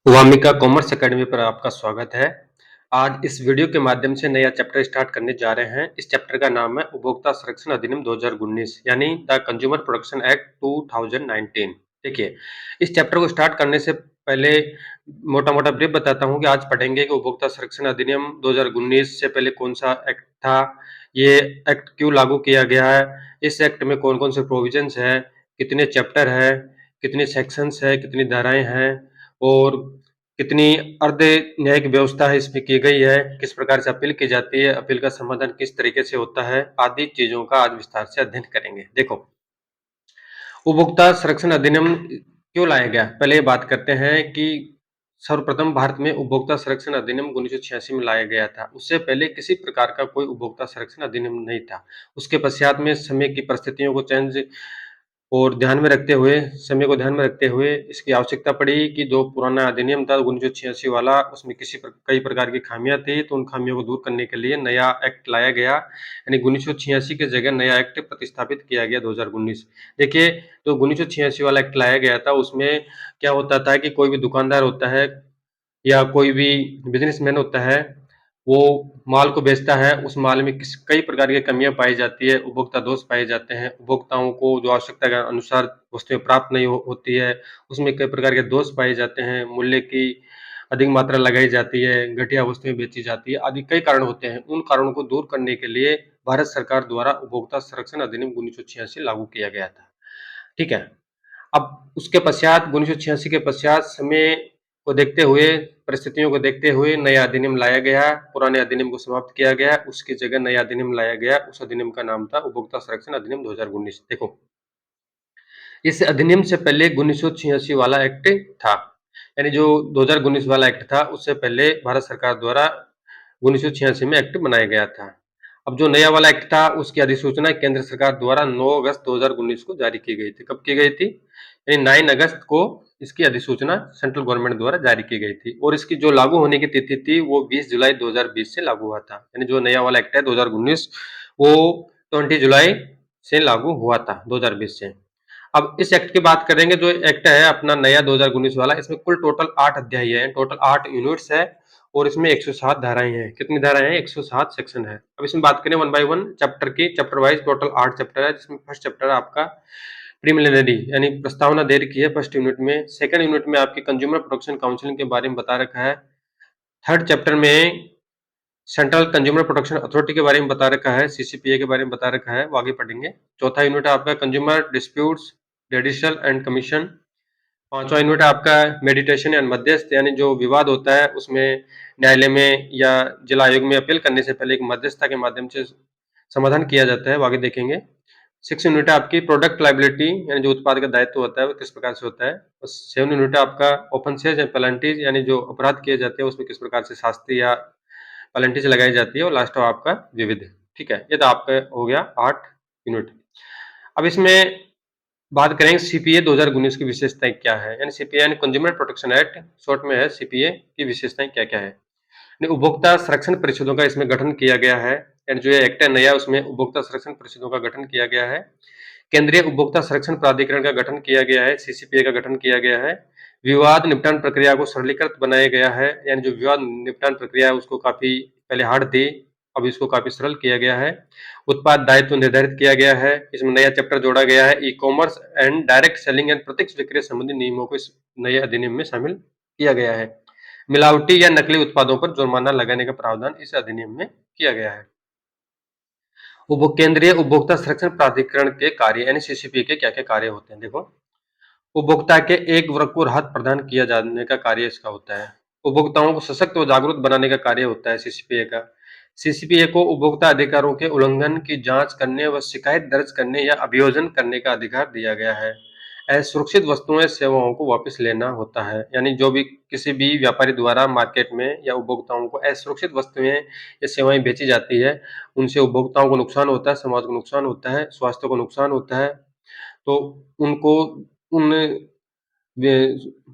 Wamiqa commerce academy पर आपका स्वागत है। आज इस वीडियो के माध्यम से नया चैप्टर स्टार्ट करने जा रहे हैं। इस चैप्टर का नाम है उपभोक्ता संरक्षण अधिनियम 2019 यानी द कंज्यूमर प्रोटेक्शन एक्ट 2019। देखिए, इस चैप्टर को स्टार्ट करने से पहले मोटा-मोटा ब्रीफ बताता हूँ कि आज पढ़ेंगे कि उपभोक्ता संरक्षण अधिनियम 2019 से पहले कौन-सा एक्ट था, ये एक्ट क्यों लागू किया गया है, इस एक्ट में कौन-कौन से प्रोविजंस हैं, कितने चैप्टर हैं, कितने सेक्शंस हैं, कितनी धाराएँ हैं और कितनी अर्ध न्यायिक व्यवस्था है इसमें की गई है, किस प्रकार से अपील की जाती है, अपील का समाधान किस तरीके से होता है, आदि चीज़ों का आज विस्तार से अध्ययन करेंगे। देखो, उपभोक्ता संरक्षण अधिनियम क्यों लाया गया? पहले ये बात करते हैं कि सर्वप्रथम भारत में उपभोक्ता संरक्षण अधिनियम 1986 में लाया गया था। उससे पहले किसी प्रकार का कोई उपभोक्ता संरक्षण अधिनियम नहीं था। उसके पश्चात में समय की परिस्थितियों को चेंज और ध्यान में रखते हुए समय को ध्यान में रखते हुए इसकी आवश्यकता पड़ी कि जो पुराना अधिनियम था 1986 वाला, उसमें कई प्रकार की खामियां थी, तो उन खामियों को दूर करने के लिए नया एक्ट लाया गया। यानी 1986 की जगह नया एक्ट प्रतिस्थापित किया गया 2019। देखिए, तो 1986 वाला एक्ट लाया गया था, उसमें क्या होता था कि कोई भी दुकानदार होता है या कोई भी बिजनेसमैन होता है, वो माल को बेचता है, उस माल में कई प्रकार की कमियां पाई जाती है, उपभोक्ता दोष पाए जाते हैं, उपभोक्ताओं को जो आवश्यकता के अनुसार वस्तुएं प्राप्त नहीं होती है, उसमें कई प्रकार के दोष पाए जाते हैं, मूल्य की अधिक मात्रा लगाई जाती है, घटिया वस्तुएं बेची जाती है, आदि कई कारण होते हैं। उन कारणों को दूर करने के लिए भारत सरकार द्वारा उपभोक्ता संरक्षण अधिनियम 1986 लागू किया गया था। ठीक है। अब उसके पश्चात 1986 के पश्चात समय को देखते हुए, परिस्थितियों को देखते हुए नया अधिनियम लाया गया, पुराने अधिनियम को समाप्त किया गया, उसकी जगह नया अधिनियम लाया गया। उस अधिनियम का नाम था उपभोक्ता संरक्षण अधिनियम 2019। देखो, इस अधिनियम से पहले 1986 वाला एक्ट था, यानी जो 2019 वाला एक्ट था, उससे पहले भारत सरकार द्वारा 1986 में एक्ट बनाया गया था। अब जो नया वाला एक्ट था, उसकी अधिसूचना केंद्र सरकार द्वारा 9 अगस्त 2019 को जारी की गई थी। कब की गई थी? यानी 9 अगस्त को इसकी अधिसूचना सेंट्रल गवर्नमेंट द्वारा जारी की गई थी और इसकी जो लागू होने की तिथि थी, वो 20 जुलाई 2020 से लागू हुआ था। यानी जो नया वाला एक्ट है 2019, वो 20 जुलाई से लागू हुआ था 2020 से। अब इस एक्ट की बात करेंगे, जो एक्ट है अपना नया 2019 वाला, इसमें कुल टोटल 8 अध्याय है, टोटल 8 यूनिट्स है और इसमें 107 धाराएं हैं। कितनी धाराएं हैं? 107 सेक्शन है। अब इसमें बात करें वन बाय वन चैप्टर की, चैप्टर वाइज टोटल 8 चैप्टर है, जिसमें फर्स्ट चैप्टर है आपका प्रीलिमिनरी, यानी प्रस्तावना दे रखी है फर्स्ट यूनिट में। सेकंड यूनिट में आपकी कंज्यूमर प्रोटेक्शन काउंसिलिंग के बारे में बता रखा है। थर्ड चैप्टर में सेंट्रल कंज्यूमर प्रोटेक्शन अथॉरिटी के बारे में बता रखा है, सीसीपीए के बारे में बता रखा है, वो आगे पढ़ेंगे। चौथा यूनिट है आपका consumer disputes, judicial and commission. पांचवा यूनिट है आपका मेडिटेशन एंड मध्यस्थ, यानी जो विवाद होता है उसमें न्यायालय में या जिला आयोग में अपील करने से पहले एक मध्यस्थता के माध्यम से समाधान किया जाता है, वो आगे देखेंगे। 6 यूनिट है आपकी प्रोडक्ट लायबिलिटी, यानी जो उत्पाद का दायित्व होता है वो किस प्रकार से होता है। और 7 यूनिट है आपका ऑफेंसेज एंड पेनल्टीज, यानी जो अपराध किए जाते हैं उसमें किस प्रकार से शास्ति या पेनल्टीज लगाई जाती है। और लास्ट है आपका विविध। ठीक है, ये तो आपका हो गया 8 यूनिट। अब इसमें बात करेंगे सीपीए 2019 की विशेषताएं क्या है, यानी सीपीए यानी कंज्यूमर प्रोटेक्शन एक्ट, शॉर्ट में है सीपीए, की विशेषताएं क्या-क्या है। उपभोक्ता संरक्षण परिषदों का इसमें गठन किया गया है, यानी जो ये एक्ट है नया, उसमें उपभोक्ता संरक्षण परिषदों का गठन किया गया है। केंद्रीय उपभोक्ता संरक्षण प्राधिकरण का गठन किया गया है, सीसीपीए का गठन किया गया है। विवाद निपटान प्रक्रिया को सरलीकृत बनाया गया है, यानी जो विवाद निपटान प्रक्रिया है उसको काफी पहले हार्ड थी, अब इसको काफी सरल किया गया है। उत्पाद दायित्व निर्धारित किया गया है, इसमें नया चैप्टर जोड़ा गया है। E commerce and direct selling and प्रत्यक्ष विक्रय संबंधी नियमों को इस नए अधिनियम में शामिल किया गया है। मिलावटी या नकली उत्पादों पर जुर्माना लगाने का प्रावधान इस अधिनियम में किया गया है। केंद्रीय उपभोक्ता संरक्षण प्राधिकरण के कार्य, यानी सीसीपी के क्या क्या कार्य होते हैं। देखो, उपभोक्ता के एक वर्ग को राहत प्रदान किया जाने का कार्य इसका होता है। उपभोक्ताओं को सशक्त व जागरूक बनाने का कार्य होता है सीसीपीए का। सीसीपीए को उपभोक्ता अधिकारों के उल्लंघन की जांच करने व शिकायत दर्ज करने या अभियोजन करने का अधिकार दिया गया है। असुरक्षित वस्तुएं सेवाओं को वापस लेना होता है, यानी जो भी किसी भी व्यापारी द्वारा मार्केट में या उपभोक्ताओं को असुरक्षित वस्तुएं या सेवाएं बेची जाती है, उनसे उपभोक्ताओं को नुकसान होता है, समाज को नुकसान होता है, स्वास्थ्य को नुकसान होता है, तो उनको उन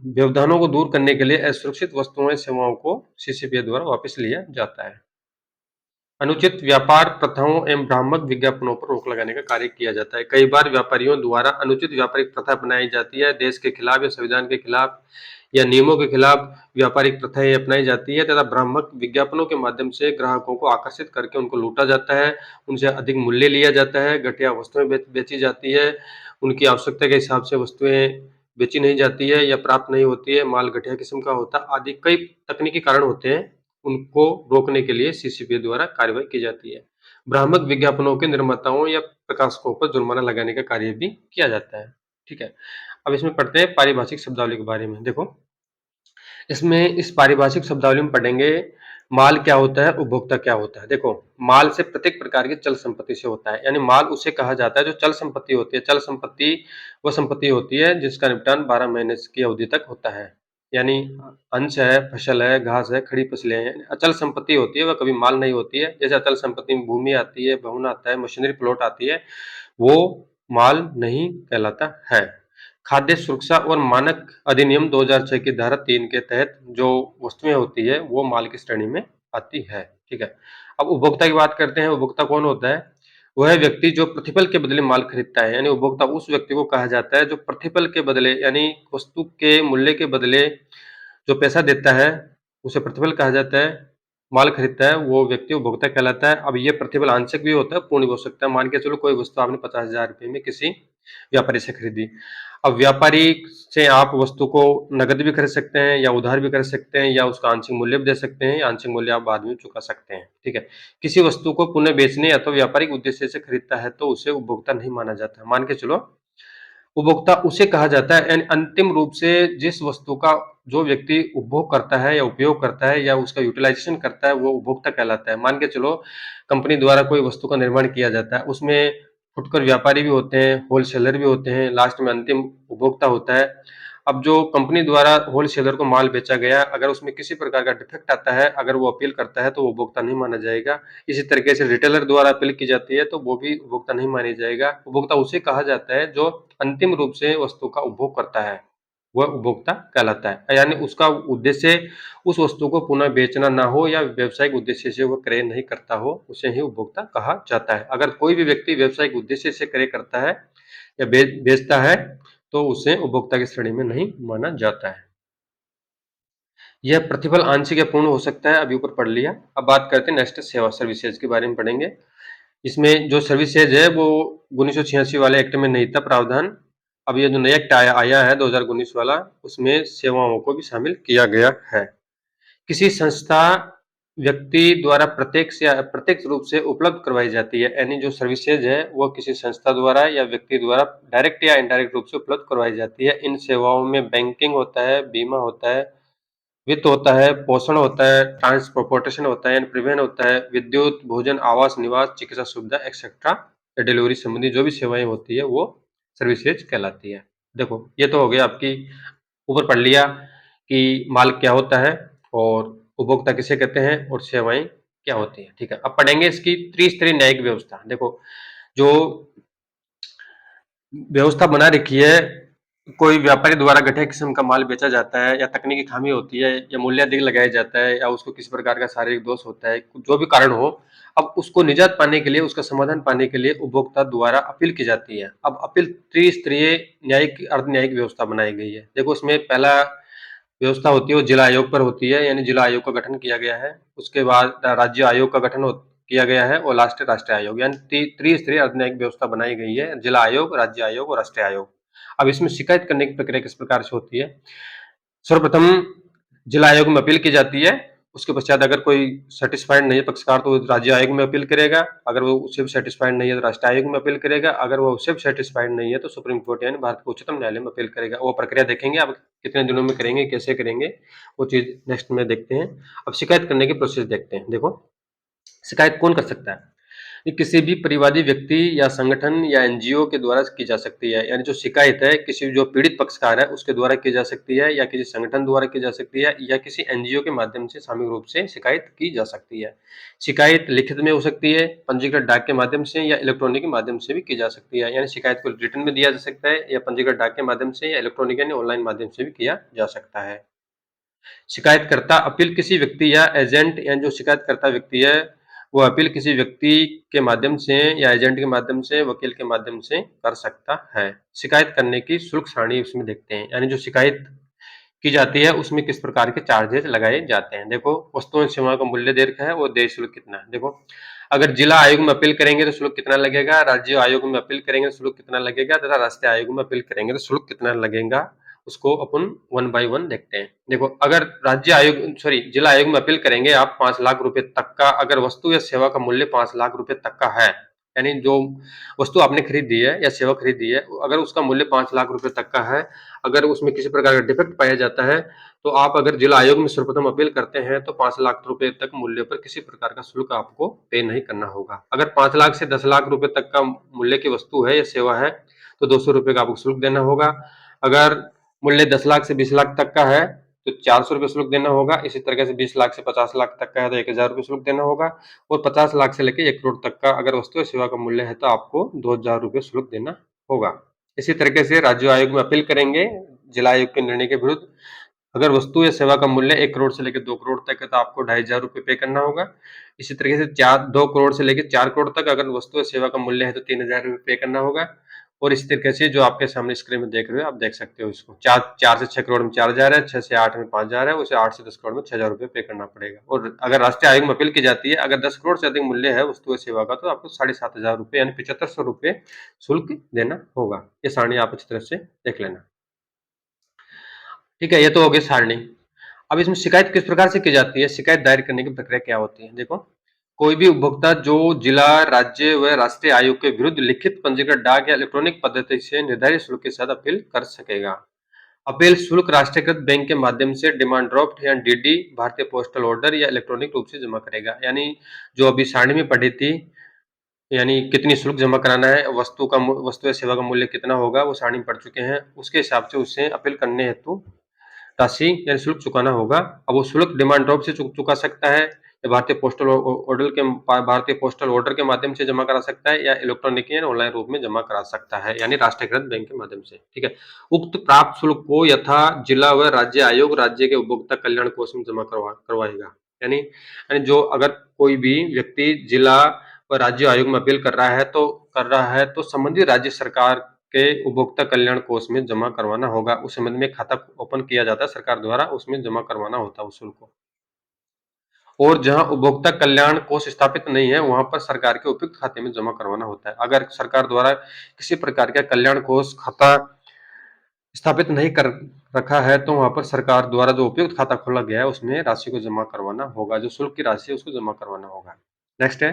व्यवधानों को दूर करने के लिए असुरक्षित वस्तुओं सेवाओं को सीसीपीए द्वारा वापस लिया जाता है। अनुचित व्यापार प्रथाओं एवं भ्रामक विज्ञापनों पर रोक लगाने का कार्य किया जाता है। कई बार व्यापारियों द्वारा अनुचित व्यापारिक प्रथा अपनाई जाती है, देश के खिलाफ या संविधान के खिलाफ या नियमों के खिलाफ व्यापारिक प्रथाएं अपनाई जाती है तथा भ्रामक विज्ञापनों के माध्यम से ग्राहकों को आकर्षित करके उनको लूटा जाता है, उनसे अधिक मूल्य लिया जाता है, घटिया वस्तुएं बेची जाती है, उनकी आवश्यकता के हिसाब से वस्तुएं बेची नहीं जाती है या प्राप्त नहीं होती है, माल घटिया किस्म का होता है आदि कई तकनीकी कारण होते हैं। उनको रोकने के लिए सीसीपी द्वारा कार्रवाई की जाती है। भ्रामक विज्ञापनों के निर्माताओं या प्रकाशकों पर जुर्माना लगाने का कार्य भी किया जाता है। ठीक है, अब इसमें पढ़ते हैं पारिभाषिक शब्दावली के बारे में। देखो, इसमें इस पारिभाषिक शब्दावली में पढ़ेंगे माल क्या होता है, उपभोक्ता क्या होता है। देखो, माल से प्रत्येक प्रकार की चल संपत्ति से होता है, यानी माल उसे कहा जाता है जो चल संपत्ति होती है। चल संपत्ति वह संपत्ति होती है जिसका निपटान 12 महीने की अवधि तक होता है, यानी अंश है, फसल है, घास है, खड़ी फसलें हैं। अचल संपत्ति होती है, वह कभी माल नहीं होती है। जैसे अचल संपत्ति में भूमि आती है, भवन आता है, मशीनरी प्लॉट आती है, वो माल नहीं कहलाता है। खाद्य सुरक्षा और मानक अधिनियम 2006 की धारा 3 के तहत जो वस्तुएं होती है वो माल की श्रेणी में आती है। ठीक है, अब उपभोक्ता की बात करते हैं। उपभोक्ता कौन होता है? वह व्यक्ति जो प्रतिफल के बदले माल खरीदता है, यानी उपभोक्ता उस व्यक्ति को कहा जाता है जो प्रतिफल के बदले यानी वस्तु के मूल्य के बदले जो पैसा देता है उसे प्रतिफल कहा जाता है। माल खरीदता है वो व्यक्ति उपभोक्ता कहलाता है। अब ये प्रतिफल आंशिक भी होता है, पूर्ण भी हो सकता है। मान के चलो कोई वस्तु आपने 50,000 रुपए में किसी व्यापारी से खरीदी। अब व्यापारी से आप वस्तु को नकद भी खरीद सकते हैं या उधार भी कर सकते हैं या उसका आंशिक मूल्य भी दे सकते हैं, या आंशिक मूल्य आप बाद में चुका सकते हैं। ठीक है, किसी वस्तु को पुनः बेचने या तो व्यापारिक उद्देश्य से खरीदता है तो उसे उपभोक्ता नहीं माना जाता। मान के चलो उपभोक्ता उसे कहा जाता है, यानी अंतिम रूप से जिस वस्तु का जो व्यक्ति उपभोग करता है या उपयोग करता है या उसका यूटिलाइजेशन करता है वो उपभोक्ता कहलाता है। मान के चलो कंपनी द्वारा कोई वस्तु का निर्माण किया जाता है, उसमें फुटकर व्यापारी भी होते हैं, होलसेलर भी होते हैं, लास्ट में अंतिम उपभोक्ता होता है। अब जो कंपनी द्वारा होलसेलर को माल बेचा गया, अगर उसमें किसी प्रकार का डिफेक्ट आता है, अगर वो अपील करता है तो वो उपभोक्ता नहीं माना जाएगा। इसी तरीके से रिटेलर द्वारा अपील की जाती है तो वो भी उपभोक्ता नहीं मानी जाएगा। उपभोक्ता उसे कहा जाता है जो अंतिम रूप से वस्तु का उपभोग करता है, वह उपभोक्ता कहलाता है। यानी उसका उद्देश्य उस वस्तु को पुनः बेचना ना हो या व्यवसायिक उद्देश्य से वह क्रय नहीं करता हो, उसे ही उपभोक्ता कहा जाता है। अगर कोई भी व्यक्ति व्यवसायिक उद्देश्य से क्रय करता है या बेचता है तो उसे उपभोक्ता की श्रेणी में नहीं माना जाता है। यह प्रतिफल आंशिक या पूर्ण हो सकता है, अभी ऊपर पढ़ लिया। अब बात करते हैं नेक्स्ट सेवा सर्विसेज के बारे में पढ़ेंगे। इसमें जो सर्विसेज है वो 1986 वाले एक्ट में नहीं था प्रावधान। अब ये जो नया एक्ट आया है 2019 वाला, उसमें सेवाओं को भी शामिल किया गया है। किसी संस्था व्यक्ति द्वारा प्रत्यक्ष रूप से उपलब्ध करवाई जाती है, यानी जो सर्विसेज है वो किसी संस्था द्वारा या व्यक्ति द्वारा डायरेक्ट या इनडायरेक्ट रूप से उपलब्ध करवाई जाती है। इन सेवाओं में बैंकिंग होता है, बीमा होता है, वित्त होता है, पोषण होता है, ट्रांसपोर्टेशन होता है, परिवहन होता है, विद्युत, भोजन, आवास, निवास, चिकित्सा सुविधा एक्सेट्रा या डिलीवरी संबंधी जो भी सेवाएं होती है वो सर्विसेज कहलाती है। देखो, ये तो हो गया आपकी, ऊपर पढ़ लिया कि माल क्या होता है और उपभोक्ता किसे कहते हैं और सेवाएं क्या होती है। ठीक है, अब पढ़ेंगे इसकी त्रिस्तरीय न्यायिक व्यवस्था। देखो, जो व्यवस्था बना रखी है, कोई व्यापारी द्वारा घटिया किस्म का माल बेचा जाता है या तकनीकी खामी होती है या मूल्य अधिक लगाया जाता है या उसको किसी प्रकार का शारीरिक दोष होता है, जो भी कारण हो, अब उसको निजात पाने के लिए, उसका समाधान पाने के लिए उपभोक्ता द्वारा अपील की जाती है। अब अपील त्रिस्तरीय न्यायिक अर्ध न्यायिक व्यवस्था बनाई गई है। देखो, इसमें पहला व्यवस्था होती है वो जिला आयोग पर होती है, यानी जिला आयोग का गठन किया गया है। उसके बाद राज्य आयोग का गठन किया गया है और लास्ट राष्ट्रीय आयोग, यानी त्रिस्तरीय अर्धन्यायिक व्यवस्था बनाई गई है, जिला आयोग, राज्य आयोग और राष्ट्रीय आयोग। अब इसमें शिकायत करने की प्रक्रिया किस प्रकार से होती है? सर्वप्रथम जिला आयोग में अपील की जाती है। उसके पश्चात अगर कोई सेटिस्फाइड नहीं है पक्षकार तो राज्य आयोग में अपील करेगा। अगर वो उससे भी सेटिस्फाइड नहीं है तो राष्ट्रीय आयोग में अपील करेगा। अगर वो उससे भी सेटिस्फाइड नहीं है तो सुप्रीम कोर्ट यानी भारत के उच्चतम न्यायालय में अपील करेगा। वो प्रक्रिया देखेंगे आप कितने दिनों में करेंगे, कैसे करेंगे, वो चीज नेक्स्ट में देखते हैं। अब शिकायत करने की प्रोसेस देखते हैं। देखो, शिकायत कौन कर सकता है? ये किसी भी परिवादी व्यक्ति या संगठन या एनजीओ के द्वारा की जा सकती है, यानी जो शिकायत है किसी जो पीड़ित पक्षकार है उसके द्वारा की जा सकती है या किसी संगठन द्वारा की जा सकती है या किसी एनजीओ के माध्यम से सामूहिक रूप से शिकायत की जा सकती है। शिकायत लिखित में हो सकती है, पंजीकृत डाक के माध्यम से या इलेक्ट्रॉनिक के माध्यम से भी की जा सकती है, यानी शिकायत को रिटर्न में दिया जा सकता है या पंजीकृत डाक के माध्यम से या इलेक्ट्रॉनिक यानी ऑनलाइन माध्यम से भी किया जा सकता है। शिकायतकर्ता अपील किसी व्यक्ति या एजेंट, यानी जो शिकायतकर्ता व्यक्ति है वो अपील किसी व्यक्ति के माध्यम से या एजेंट के माध्यम से, वकील के माध्यम से कर सकता है। शिकायत करने की शुल्क सारणी इसमें देखते हैं, यानी जो शिकायत की जाती है उसमें किस प्रकार के चार्जेस लगाए जाते हैं। देखो, वस्तुओं एवं सेवाओं का मूल्य दे रखा है, वो देय शुल्क कितना है। देखो, अगर जिला आयोग में अपील करेंगे तो शुल्क कितना लगेगा, राज्य आयोग में अपील करेंगे तो शुल्क कितना लगेगा, तथा राष्ट्रीय आयोग में अपील करेंगे तो शुल्क कितना लगेगा, उसको अपन वन बाय वन देखते हैं। देखो, अगर राज्य आयोग जिला आयोग में अपील करेंगे आप 5 लाख रुपए तक का, अगर वस्तु या सेवा का मूल्य 5 लाख रुपए तक का है, यानी जो वस्तु आपने खरीदी है या सेवा खरीदी है, अगर उसका मूल्य 5 लाख रुपए तक का है, अगर उसमें किसी प्रकार का डिफेक्ट पाया जाता है, तो आप अगर जिला आयोग में सर्वप्रथम अपील करते हैं तो 5 लाख रुपए तक मूल्य पर किसी प्रकार का शुल्क आपको पे नहीं करना होगा। अगर 5 लाख से 10 लाख रुपए तक का मूल्य की वस्तु है या सेवा है तो 200 रुपए का आपको शुल्क देना होगा। अगर मूल्य 10 लाख से 20 लाख तक का है तो 400 रुपए शुल्क देना होगा। इसी तरह से 20 लाख से 50 लाख तक का है तो 1000 रुपए शुल्क देना होगा, और 50 लाख से लेकर 1 करोड़ तक का अगर वस्तु या सेवा का मूल्य है तो आपको 2000 रुपए शुल्क देना होगा। इसी तरीके से राज्य आयोग में अपील करेंगे जिला आयोग के निर्णय के विरुद्ध, अगर वस्तु या सेवा का मूल्य 1 करोड़ से लेकर 2 करोड़ तक है तो आपको 2500 रुपए पे करना होगा। इसी तरीके से 2 करोड़ से लेकर 4 करोड़ तक अगर वस्तु या सेवा का मूल्य है तो 3000 रुपए पे करना होगा। और इसी तरीके से जो आपके सामने स्क्रीन में देख रहे हो, आप देख सकते हो इसको, 4 से 6 करोड़ में 4000 है, 6 से 8 में 5000 है, उसे 8 से 10 करोड़ में 6000 रुपए पे करना पड़ेगा। और अगर राष्ट्रीय आयोग में अपील की जाती है, अगर 10 करोड़ से अधिक मूल्य है वस्तु या सेवा का, तो आपको 7500 रुपए यानी 7500 रुपए शुल्क देना होगा। ये सारणी आप अच्छी तरह से देख लेना। ठीक है, ये तो हो गई सारणी। अब इसमें शिकायत किस प्रकार से की जाती है, शिकायत दायर करने की प्रक्रिया क्या होती है। देखो, कोई भी उपभोक्ता जो जिला, राज्य व राष्ट्रीय आयोग के विरुद्ध लिखित, पंजीकृत, डाक या इलेक्ट्रॉनिक पद्धति से निर्धारित शुल्क के साथ अपील कर सकेगा। अपील शुल्क राष्ट्रीयकृत बैंक के माध्यम से डिमांड ड्राफ्ट या डीडी, भारतीय पोस्टल ऑर्डर या इलेक्ट्रॉनिक रूप से जमा करेगा। यानी जो अभी सारणी में पढ़ी थी, यानी कितनी शुल्क जमा कराना है, वस्तु या सेवा का मूल्य कितना होगा, वो सारणी में पढ़ चुके हैं। उसके हिसाब से उससे अपील करने हेतु राशि यानी शुल्क चुकाना होगा। अब वो शुल्क डिमांड ड्राफ्ट से चुका सकता है, या भारतीय पोस्टल ऑर्डर के माध्यम से जमा करा सकता है, या इलेक्ट्रॉनिक या ऑनलाइन रूप में जमा करा सकता है, यानी राष्ट्रीयकृत बैंक के माध्यम से। ठीक है, उक्त प्राप्त शुल्क को यथा जिला व राज्य आयोग राज्य के उपभोक्ता कल्याण कोष में जमा करवाएगा। यानी जो अगर कोई भी व्यक्ति जिला व राज्य आयोग में अपील कर रहा है तो संबंधित राज्य सरकार के उपभोक्ता कल्याण कोष में जमा करवाना होगा। उस संबंध में खाता ओपन किया जाता है सरकार द्वारा, उसमें जमा करवाना होता है उस शुल्क को। और जहां उपभोक्ता कल्याण कोष स्थापित नहीं है, वहां पर सरकार के उपयुक्त खाते में जमा करवाना होता है। अगर सरकार द्वारा किसी प्रकार का कल्याण कोष खाता स्थापित नहीं कर रखा है, तो वहां पर सरकार द्वारा जो उपयुक्त खाता खोला गया है उसमें राशि को जमा करवाना होगा, जो शुल्क की राशि है उसको जमा करवाना होगा। नेक्स्ट है,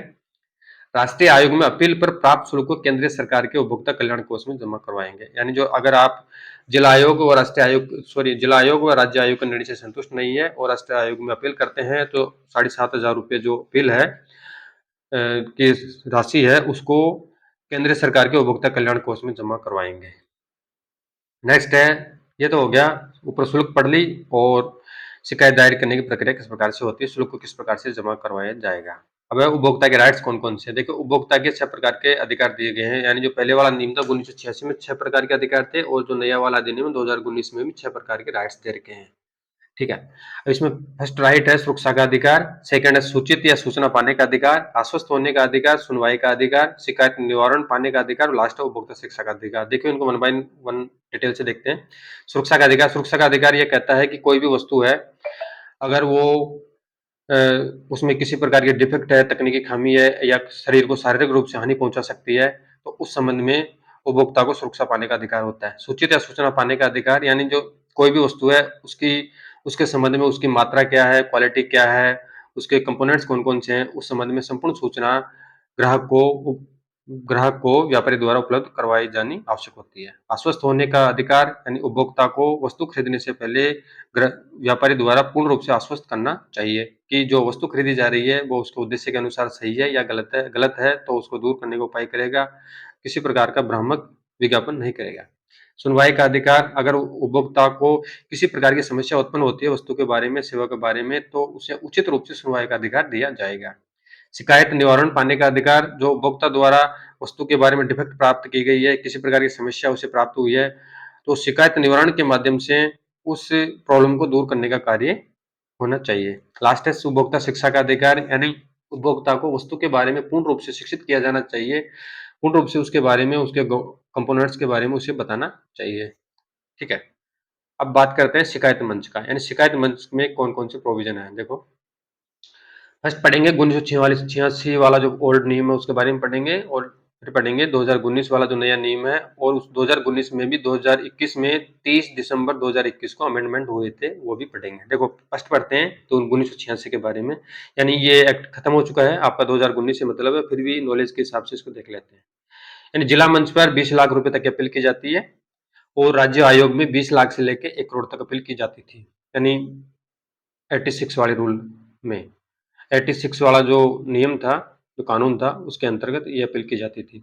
राष्ट्रीय आयोग में अपील पर प्राप्त शुल्क को केंद्रीय सरकार के उपभोक्ता कल्याण कोष में जमा करवाएंगे। यानी जो अगर आप जिला आयोग व राज्य आयोग के निर्णय से संतुष्ट नहीं है और राष्ट्रीय आयोग में अपील करते हैं, तो 7500 रुपए जो अपील है की राशि है, उसको केंद्रीय सरकार के उपभोक्ता कल्याण कोष में जमा करवाएंगे। नेक्स्ट है, ये तो हो गया, ऊपर शुल्क पढ़ ली, और शिकायत दायर करने की प्रक्रिया किस प्रकार से होती है, शुल्क को किस प्रकार से जमा करवाया जाएगा। अब उपभोक्ता के राइट्स कौन कौन से, देखो उपभोक्ता के 6 प्रकार के अधिकार दिए गए हैं। यानी जो पहले वाला नियम था 1986 में 6 प्रकार के अधिकार थे, और जो नया वाला अधिनियम 2019 में भी 6 प्रकार के राइट्स दे रखे हैं। ठीक है, अब इसमें फर्स्ट राइट है सुरक्षा का अधिकार, सेकंड है सूचित या सूचना पाने का अधिकार, आश्वस्त होने का अधिकार, सुनवाई का अधिकार, शिकायत निवारण पाने का अधिकार, और लास्ट है उपभोक्ता शिक्षा का अधिकार। देखिए इनको वन बाय वन डिटेल से देखते हैं। सुरक्षा का अधिकार यह कहता है कि कोई भी वस्तु है, अगर वो उसमें किसी प्रकार की डिफेक्ट है, तकनीकी खामी है, या शरीर को शारीरिक रूप से हानि पहुंचा सकती है, तो उस संबंध में उपभोक्ता को सुरक्षा पाने का अधिकार होता है। सूचित या सूचना पाने का अधिकार, यानी जो कोई भी वस्तु है उसके संबंध में उसकी मात्रा क्या है, क्वालिटी क्या है, उसके कंपोनेंट्स कौन कौन से हैं, उस संबंध में संपूर्ण सूचना ग्राहक को ग्राहक को व्यापारी द्वारा उपलब्ध करवाई जानी आवश्यक होती है। आश्वस्त होने का अधिकार, यानी उपभोक्ता को वस्तु खरीदने से पहले व्यापारी द्वारा पूर्ण रूप से आश्वस्त करना चाहिए कि जो वस्तु खरीदी जा रही है वो उसके उद्देश्य के अनुसार सही है या गलत है तो उसको दूर करने का उपाय करेगा, किसी प्रकार का भ्रामक विज्ञापन नहीं करेगा। सुनवाई का अधिकार, अगर उपभोक्ता को किसी प्रकार की समस्या उत्पन्न होती है वस्तु के बारे में, सेवा के बारे में, तो उसे उचित रूप से सुनवाई का अधिकार दिया जाएगा। शिकायत निवारण पाने का अधिकार, जो उपभोक्ता द्वारा वस्तु के बारे में डिफेक्ट प्राप्त की गई है, किसी प्रकार की समस्या उसे प्राप्त हुई है, तो शिकायत निवारण के माध्यम से उस प्रॉब्लम को दूर करने का कार्य होना चाहिए। लास्ट है उपभोक्ता शिक्षा का अधिकार, यानी उपभोक्ता को वस्तु के बारे में पूर्ण रूप से शिक्षित किया जाना चाहिए, पूर्ण रूप से उसके बारे में, उसके कंपोनेंट्स के बारे में उसे बताना चाहिए। ठीक है। अब बात करते हैं शिकायत मंच का, यानी शिकायत मंच में कौन-कौन से प्रोविज़न हैं। देखो, फर्स्ट पढ़ेंगे 1986 वाला जो ओल्ड नियम है उसके बारे में पढ़ेंगे, और फिर पढ़ेंगे 2019 वाला जो नया नियम है, और उस 2019 में भी 2021 में 30 दिसंबर 2021 को अमेंडमेंट हुए थे, वो भी पढ़ेंगे। देखो, फर्स्ट पढ़ते हैं तो 1986 के बारे में, यानी ये एक्ट खत्म हो चुका है, आपका 2019 से मतलब है, फिर भी नॉलेज के हिसाब से इसको देख लेते हैं। यानी जिला मंच पर 20 लाख रुपए तक की अपील की जाती है, और राज्य आयोग में 20 लाख से लेकर 1 करोड़ तक अपील की जाती थी, यानी 86 वाले रूल में। 86 वाला जो नियम था, जो कानून था, उसके अंतर्गत ये अपील की जाती थी।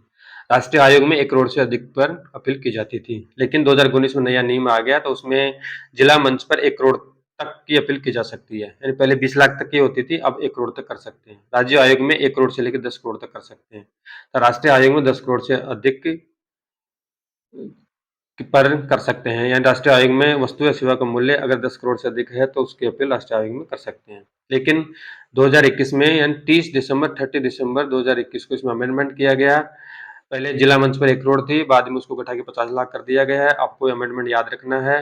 राष्ट्रीय आयोग में 1 करोड़ से अधिक पर अपील की जाती थी, लेकिन 2019 में नया नियम आ गया, तो उसमें जिला मंच पर 1 करोड़ तक की अपील की जा सकती है, यानी पहले 20 लाख तक की होती थी, अब 1 करोड़ तक कर सकते हैं। राज्य आयोग में 1 करोड़ से लेकर 10 करोड़ तक कर सकते हैं। तो राष्ट्रीय आयोग में 10 करोड़ से अधिक पर कर सकते हैं, यानी राष्ट्रीय आयोग में वस्तु या सेवा का मूल्य अगर 10 करोड़ से अधिक है तो उसकी अपील राष्ट्रीय आयोग में कर सकते हैं। लेकिन 2021 में, यानी 30 दिसंबर 2021 को इसमें अमेंडमेंट किया गया। पहले जिला मंच पर 1 करोड़ थी, बाद में उसको घटा के 50 लाख कर दिया गया है। आपको अमेंडमेंट याद रखना है।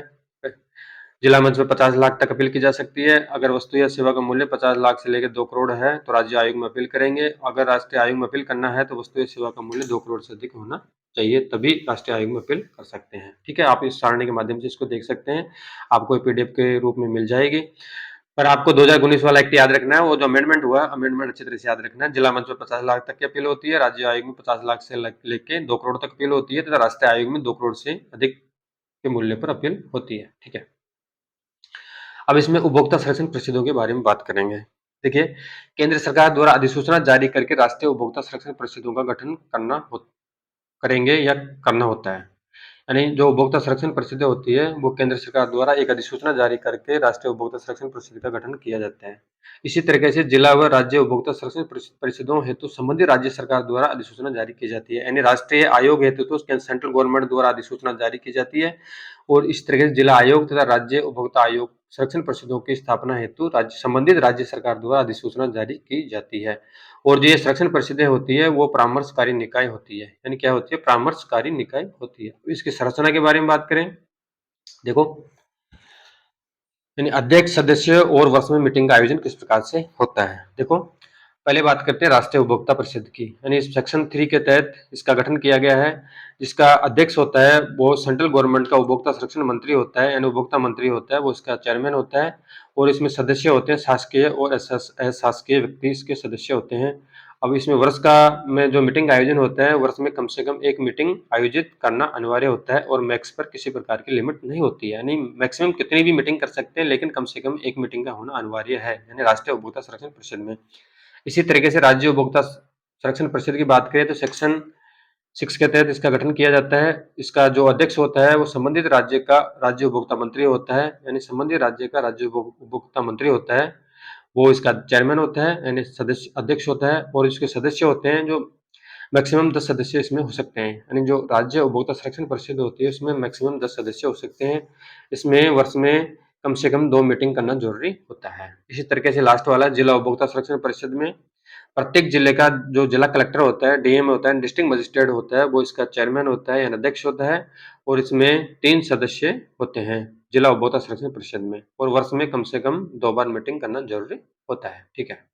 जिला मंच में 50 लाख तक अपील की जा सकती है। अगर वस्तु या सेवा का मूल्य 50 लाख से लेकर 2 करोड़ है तो राज्य आयोग में अपील करेंगे। अगर राष्ट्रीय आयोग में अपील करना है तो वस्तु या सेवा का मूल्य 2 करोड़ से अधिक होना चाहिए, तभी राष्ट्रीय आयोग में अपील कर सकते हैं। ठीक है, आप इस सारणी के माध्यम से इसको देख सकते हैं, आपको पीडीएफ के रूप में मिल जाएगी। पर आपको 2019 वाला एक्ट याद रखना है, वो जो अमेंडमेंट हुआ, अमेंडमेंट अच्छी तरह से याद रखना है। जिला मंच में 50 लाख तक की अपील होती है, राज्य आयोग में 50 लाख से लेके 2 करोड़ तक अपील होती है, तथा राष्ट्रीय आयोग में 2 करोड़ से अधिक के मूल्य पर अपील होती है। ठीक है। अब इसमें उपभोक्ता संरक्षण परिषदों के बारे में बात करेंगे। देखिए, केंद्र सरकार द्वारा अधिसूचना जारी करके राष्ट्रीय उपभोक्ता संरक्षण परिषदों का गठन करेंगे या करना होता है। यानी जो उपभोक्ता संरक्षण परिषदें होती है, वो केंद्र सरकार द्वारा एक अधिसूचना जारी करके राष्ट्रीय उपभोक्ता संरक्षण परिषद का गठन किया जाता है। इसी तरीके से जिला व राज्य उपभोक्ता संरक्षण परिषदों हेतु संबंधित राज्य सरकार द्वारा अधिसूचना जारी की जाती है। यानी राष्ट्रीय आयोग हेतु तो सेंट्रल गवर्नमेंट द्वारा अधिसूचना जारी की जाती है, और इस तरीके से जिला आयोग तथा राज्य उपभोक्ता आयोग संरक्षण परिषदों की स्थापना हेतु संबंधित राज्य सरकार द्वारा अधिसूचना जारी की जाती है। और जो ये संरक्षण परिषदें होती है, वो परामर्शकारी निकाय होती है। यानी क्या होती है? परामर्शकारी निकाय होती है। इसकी संरचना के बारे में बात करें, देखो, यानी अध्यक्ष, सदस्य और वर्ष में मीटिंग का आयोजन किस प्रकार से होता है। देखो, पहले बात करते हैं राष्ट्रीय उपभोक्ता परिषद की, यानी सेक्शन 3 के तहत इसका गठन किया गया है। जिसका अध्यक्ष होता है वो सेंट्रल गवर्नमेंट का उपभोक्ता संरक्षण मंत्री होता है, यानी उपभोक्ता मंत्री होता है, वो इसका चेयरमैन होता है। और इसमें सदस्य होते हैं शासकीय और अशासकीय व्यक्ति इसके सदस्य होते हैं। अब इसमें वर्ष का में जो मीटिंग का आयोजन होता है, वर्ष में कम से कम 1 मीटिंग आयोजित करना अनिवार्य होता है, और मैक्स पर किसी प्रकार की लिमिट नहीं होती है। यानी मैक्सिमम कितनी भी मीटिंग कर सकते हैं, लेकिन कम से कम 1 मीटिंग का होना अनिवार्य है, यानी राष्ट्रीय उपभोक्ता संरक्षण परिषद में। इसी तरीके से राज्य उपभोक्ता संरक्षण परिषद की बात करें तो सेक्शन 6 के तहत इसका गठन किया जाता है। इसका जो अध्यक्ष होता है वो संबंधित राज्य का राज्य उपभोक्ता मंत्री होता है, यानी संबंधित राज्य का राज्य उपभोक्ता मंत्री होता है। वो इसका चेयरमैन होता है, यानी सदस्य अध्यक्ष होता है, और इसके सदस्य होते हैं जो मैक्सिमम 10 सदस्य इसमें हो सकते हैं। यानी जो राज्य उपभोक्ता संरक्षण परिषद होती है उसमें मैक्सिमम 10 सदस्य हो सकते हैं। इसमें वर्ष में कम से कम 2 मीटिंग करना जरूरी होता है। इसी तरीके से लास्ट वाला जिला उपभोक्ता संरक्षण परिषद में प्रत्येक जिले का जो जिला कलेक्टर होता है, डीएम होता है, डिस्ट्रिक्ट मजिस्ट्रेट होता है, वो इसका चेयरमैन होता है या अध्यक्ष होता है, और इसमें 3 सदस्य होते हैं जिला उपभोक्ता संरक्षण परिषद में, और वर्ष में कम से कम 2 बार मीटिंग करना जरूरी होता है। ठीक है,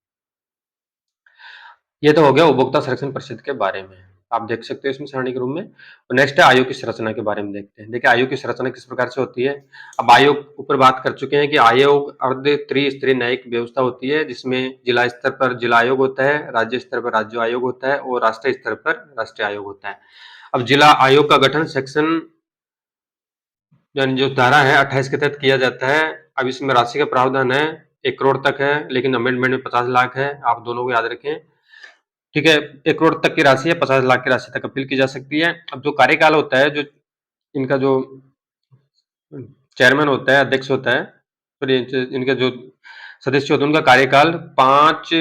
ये तो हो गया उपभोक्ता संरक्षण परिषद के बारे में, आप देख सकते हो इसमें सारणी के रूप में। और नेक्स्ट है आयोग की संरचना के बारे में देखते हैं। देखिए, आयोग की संरचना किस प्रकार से होती है। अब आयोग ऊपर बात कर चुके हैं कि आयोग अर्ध त्रिस्तरीय न्यायिक व्यवस्था होती है, जिसमें जिला स्तर पर जिला आयोग होता है, राज्य स्तर पर राज्य आयोग होता है, और राष्ट्रीय स्तर पर राष्ट्रीय आयोग होता है। अब जिला आयोग का गठन सेक्शन, यानी जो धारा है 28 के तहत किया जाता है। अब इसमें राशि का प्रावधान है 1 करोड़ तक है, लेकिन अमेंडमेंट में 50 लाख है, आप दोनों को याद रखें। ठीक है, 1 करोड़ तक की राशि है, 50 लाख की राशि तक अपील की जा सकती है। अब जो कार्यकाल होता है, जो इनका जो चेयरमैन होता है, अध्यक्ष होता है, फिर इनके जो सदस्य होते हैं, उनका कार्यकाल 5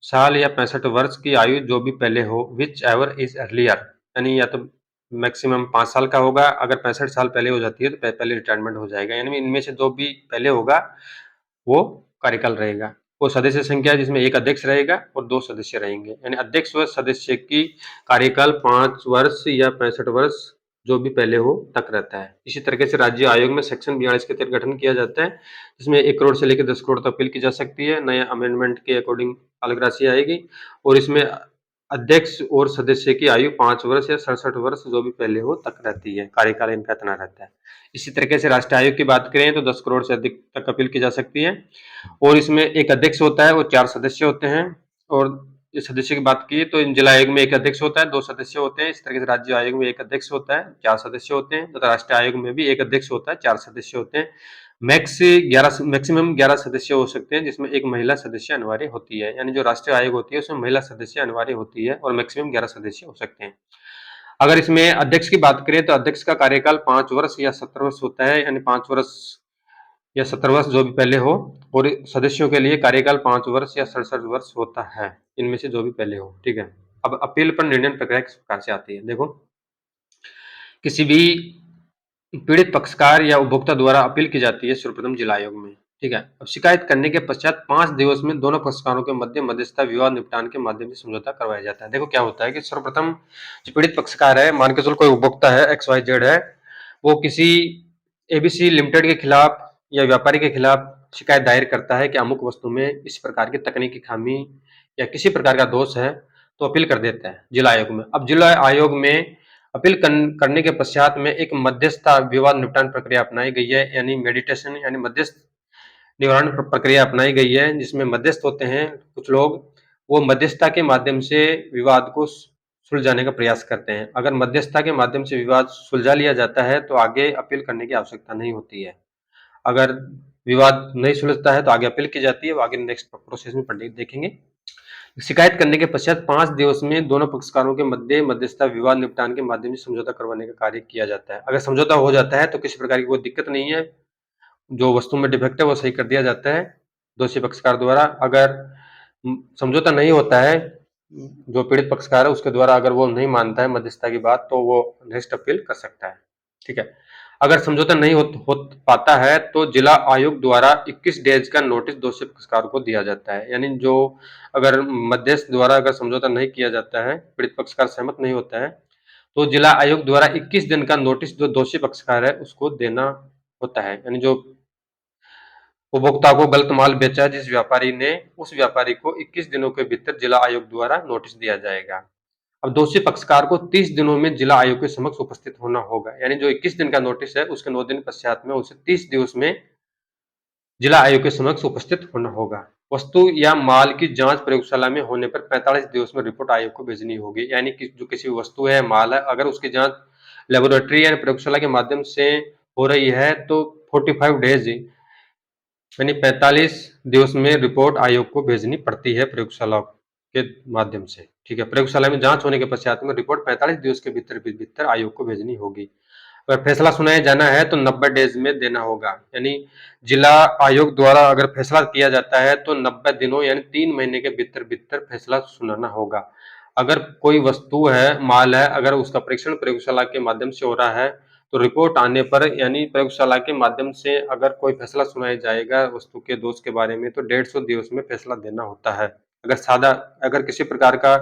साल या 65 वर्ष की आयु जो भी पहले हो, विच एवर इज अर्लियर, यानी या तो मैक्सिमम 5 साल का होगा, अगर 65 साल पहले हो जाती है तो पहले रिटायरमेंट हो जाएगा, यानी इनमें से जो भी पहले होगा वो कार्यकाल रहेगा। वो सदस्य संख्या है जिसमें एक अध्यक्ष रहेगा और 2 सदस्य रहेंगे, यानी अध्यक्ष व सदस्य की कार्यकाल 5 वर्ष या 65 वर्ष जो भी पहले हो तक रहता है। इसी तरीके से राज्य आयोग में सेक्शन 42 के तहत गठन किया जाता है, जिसमें 1 करोड़ से लेकर 10 करोड़ तक अपील की जा सकती है। नए अमेंडमेंट के अकॉर्डिंग अलग राशि आएगी और इसमें अध्यक्ष और सदस्य की आयु 5 वर्ष या 67 वर्ष जो भी पहले हो तक रहती है, कार्यकाल इनका इतना रहता है। इसी तरीके से राष्ट्रीय आयोग की बात करें तो 10 करोड़ से अधिक तक अपील की जा सकती है और इसमें एक अध्यक्ष होता है और 4 सदस्य होते हैं। और इस सदस्य की बात की तो जिला आयोग में एक अध्यक्ष होता है, 2 सदस्य होते हैं। इस तरह से राज्य आयोग में एक अध्यक्ष होता है, 4 सदस्य होते हैं तथा राष्ट्रीय आयोग में भी एक अध्यक्ष होता है, 4 सदस्य होते हैं। मैक्सिमम 11 सदस्य हो सकते हैं, जिसमें एक महिला सदस्य अनिवार्य होती है, यानी जो राष्ट्रीय आयोग होती है उसमें महिला सदस्य अनिवार्य होती है और मैक्सिमम 11 सदस्य हो सकते हैं। अगर इसमें अध्यक्ष की बात करें तो अध्यक्ष का कार्यकाल 5 वर्ष या 70 वर्ष होता है, यानी 5 वर्ष या 70 वर्ष जो भी पहले हो, और सदस्यों के लिए कार्यकाल 5 वर्ष या 67 वर्ष होता है, इनमें से जो भी पहले हो। ठीक है। अब अपील पर निर्णय प्रक्रिया किस प्रकार से आती है, देखो किसी भी पीड़ित पक्षकार या उपभोक्ता द्वारा अपील की जाती है सर्वप्रथम जिला आयोग में। ठीक है। अब शिकायत करने के पश्चात 5 दिवस में दोनों पक्षकारों के मध्य मध्यस्थता विवाद निपटान के माध्यम से समझौता करवाया जाता है। देखो क्या होता है कि सर्वप्रथम जो पीड़ित पक्षकार है, मान के चलो कोई उपभोक्ता है XYZ है, वो किसी ABC लिमिटेड के खिलाफ या व्यापारी के खिलाफ शिकायत दायर करता है कि अमुक वस्तु में इस प्रकार की तकनीकी खामी या किसी प्रकार का दोष है, तो अपील कर देता है जिला आयोग में। अब जिला आयोग में अपील करने के पश्चात में एक मध्यस्थता विवाद निपटान प्रक्रिया अपनाई गई है, यानी मेडिटेशन यानी मध्यस्थ निवारण प्रक्रिया अपनाई गई है, जिसमें मध्यस्थ होते हैं कुछ लोग, वो मध्यस्थता के माध्यम से विवाद को सुलझाने का प्रयास करते हैं। अगर मध्यस्थता के माध्यम से विवाद सुलझा लिया जाता है तो आगे अपील करने की आवश्यकता नहीं होती है। अगर विवाद नहीं सुलझता है तो आगे अपील की जाती है, वो आगे नेक्स्ट प्रोसेस में देखेंगे। शिकायत करने के पश्चात 5 दिवस में दोनों पक्षकारों के मध्य मध्यस्थता विवाद निपटान के माध्यम से समझौता करवाने का कार्य किया जाता है। अगर समझौता हो जाता है तो किसी प्रकार की कोई दिक्कत नहीं है, जो वस्तु में डिफेक्ट है वो सही कर दिया जाता है दोषी पक्षकार द्वारा। अगर समझौता नहीं होता है, जो पीड़ित पक्षकार है उसके द्वारा अगर वो नहीं मानता है मध्यस्थता की बात, तो वो नेक्स्ट अपील कर सकता है। ठीक है। अगर समझौता नहीं हो पाता है तो जिला आयोग द्वारा 21 डेज का नोटिस दोषी पक्षकार को दिया जाता है, यानी जो अगर मध्यस्थ द्वारा अगर समझौता नहीं किया जाता है, पीड़ित पक्षकार सहमत नहीं होता है, तो जिला आयोग द्वारा 21 दिन का नोटिस जो दोषी पक्षकार है उसको देना होता है। यानी जो उपभोक्ता को गलत माल बेचा जिस व्यापारी ने, उस व्यापारी को 21 दिनों के भीतर जिला आयोग द्वारा नोटिस दिया जाएगा। अब दोषी पक्षकार को 30 दिनों में जिला आयोग के समक्ष उपस्थित होना होगा, यानी जो 21 दिन का नोटिस है उसके 9 दिन पश्चात में उसे 30 दिवस में जिला आयोग के समक्ष उपस्थित होना होगा। वस्तु या माल की जांच प्रयोगशाला में होने पर 45 दिवस में रिपोर्ट आयोग को भेजनी होगी, यानी कि जो किसी वस्तु है, माल है, अगर उसकी जांच लेबोरेटरी या प्रयोगशाला के माध्यम से हो रही है तो 45 डेज यानी 45 दिवस में रिपोर्ट आयोग को भेजनी पड़ती है प्रयोगशाला के माध्यम से। ठीक है। प्रयोगशाला में जांच होने के पश्चात में रिपोर्ट 45 दिवस के भीतर आयोग को भेजनी होगी। अगर फैसला सुनाया जाना है तो 90 डेज में देना होगा, यानी जिला आयोग द्वारा अगर फैसला किया जाता है तो 90 दिनों यानी 3 महीने के भीतर फैसला सुनाना होगा। अगर कोई वस्तु है, माल है, अगर उसका परीक्षण प्रयोगशाला के माध्यम से हो रहा है तो रिपोर्ट आने पर यानी प्रयोगशाला के माध्यम से अगर कोई फैसला सुनाया जाएगा वस्तु के दोष के बारे में तो 150 दिवस में फैसला देना होता है। अगर किसी प्रकार का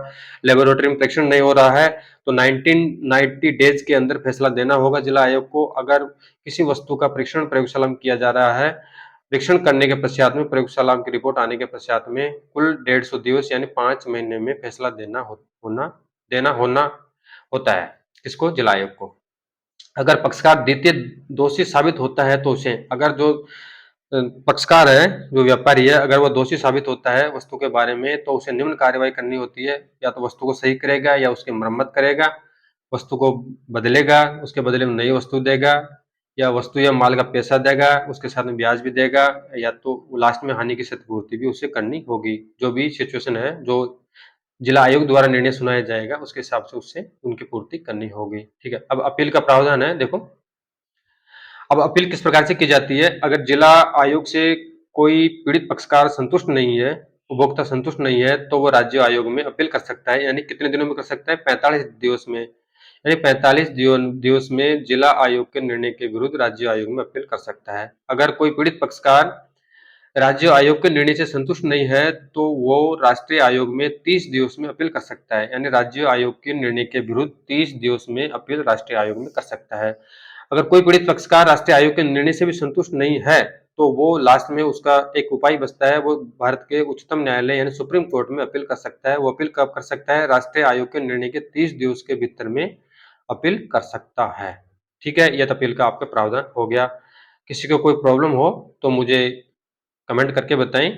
लेबोरेटरी में परीक्षण नहीं हो रहा है तो 1990 डेज के अंदर फैसला देना होगा जिला आयोग को। अगर किसी वस्तु का परीक्षण प्रयोगशाला में किया जा रहा है, परीक्षण करने के पश्चात में प्रयोगशाला की रिपोर्ट आने के पश्चात में कुल 150 दिवस यानी 5 महीने में फैसला देना होता है। किसको? जिला आयोग को। अगर पक्षकार द्वितीय दोषी साबित होता है तो उसे, अगर जो पक्षकार है, जो व्यापारी है, अगर वह दोषी साबित होता है वस्तु के बारे में तो उसे निम्न कार्रवाई करनी होती है, या तो वस्तु को सही करेगा या उसकी मरम्मत करेगा, वस्तु को बदलेगा, उसके बदले में नई वस्तु देगा, या वस्तु या माल का पैसा देगा, उसके साथ में ब्याज भी देगा, या तो लास्ट में हानि की क्षतिपूर्ति भी उसे करनी होगी। जो भी सिचुएशन है, जो जिला आयोग द्वारा निर्णय सुनाया जाएगा उसके हिसाब से उससे उनकी पूर्ति करनी होगी। ठीक है। अब अपील का प्रावधान है, देखो अब अपील किस प्रकार से की जाती है। अगर जिला आयोग से कोई पीड़ित पक्षकार संतुष्ट नहीं है, उपभोक्ता संतुष्ट नहीं है, तो वो राज्य आयोग में अपील कर सकता है। यानी कितने दिनों में कर सकता है? 45 दिवस में, यानी 45 दिवस में जिला आयोग के निर्णय के विरुद्ध राज्य आयोग में अपील कर सकता है। अगर कोई पीड़ित पक्षकार राज्य आयोग के निर्णय से संतुष्ट नहीं है तो वो राष्ट्रीय आयोग में 30 दिवस में अपील कर सकता है। यानी राज्य आयोग के निर्णय के विरुद्ध 30 दिवस में अपील राष्ट्रीय आयोग में कर सकता है। अगर कोई पीड़ित पक्षकार राष्ट्रीय आयोग के निर्णय से भी संतुष्ट नहीं है तो वो लास्ट में उसका एक उपाय बचता है, वो भारत के उच्चतम न्यायालय यानी सुप्रीम कोर्ट में अपील कर सकता है। वो अपील कब कर सकता है? राष्ट्रीय आयोग के निर्णय के 30 दिवस के भीतर में अपील कर सकता है। ठीक है, यह तो अपील का आपका प्रावधान हो गया। किसी को कोई प्रॉब्लम हो तो मुझे कमेंट करके बताएं।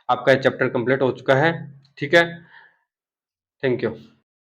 आपका चैप्टर कंप्लीट हो चुका है। ठीक है, थैंक यू।